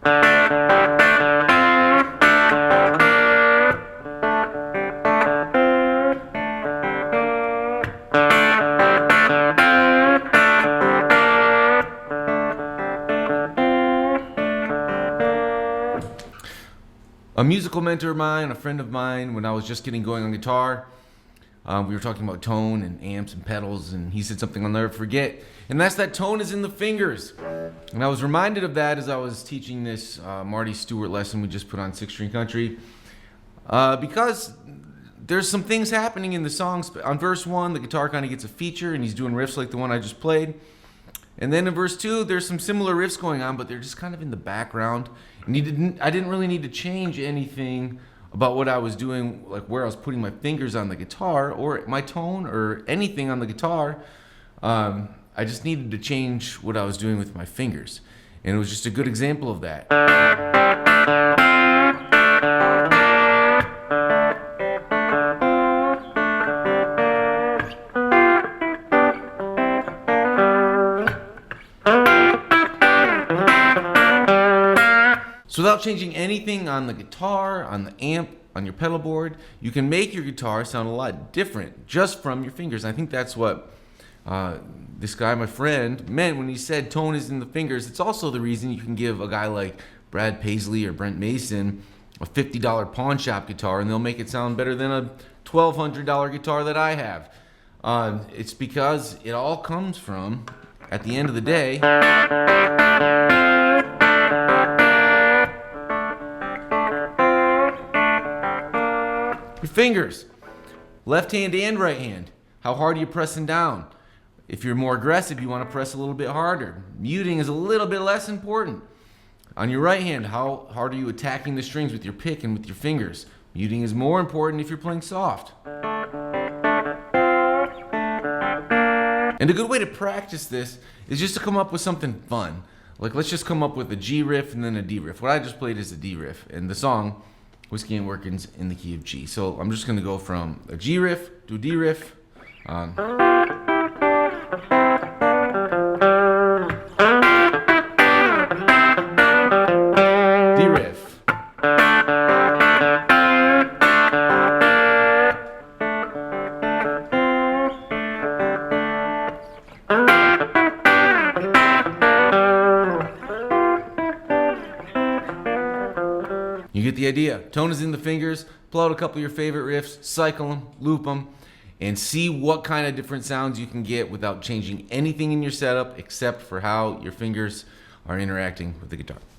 A musical mentor of mine, a friend of mine, when I was just getting going on guitar, we were talking about tone and amps and pedals, and he said something I'll never forget, and that's that tone is in the fingers. And I was reminded of that as I was teaching this Marty Stewart lesson we just put on Six String Country, because there's some things happening in the songs. On verse 1, the guitar kind of gets a feature, and he's doing riffs like the one I just played. And then in verse 2, there's some similar riffs going on, but they're just kind of in the background. And I didn't really need to change anything about what I was doing, like where I was putting my fingers on the guitar or my tone or anything on the guitar. I just needed to change what I was doing with my fingers. And it was just a good example of that. So without changing anything on the guitar, on the amp, on your pedal board, you can make your guitar sound a lot different just from your fingers. And I think that's what this guy, my friend, meant when he said tone is in the fingers. It's also the reason you can give a guy like Brad Paisley or Brent Mason a $50 pawn shop guitar and they'll make it sound better than a $1,200 guitar that I have. It's because it all comes from, at the end of the day, your fingers, left hand and right hand. How hard are you pressing down? If you're more aggressive, you want to press a little bit harder. Muting is a little bit less important. On your right hand, how hard are you attacking the strings with your pick and with your fingers? Muting is more important if you're playing soft. And a good way to practice this is just to come up with something fun. Like, let's just come up with a G riff and then a D riff. What I just played is a D riff, and the song Whiskey and Workins in the key of G. So I'm just gonna go from a G riff to a D riff. D riff. You get the idea. Tone is in the fingers. Pull out a couple of your favorite riffs, cycle them, loop them, and see what kind of different sounds you can get without changing anything in your setup except for how your fingers are interacting with the guitar.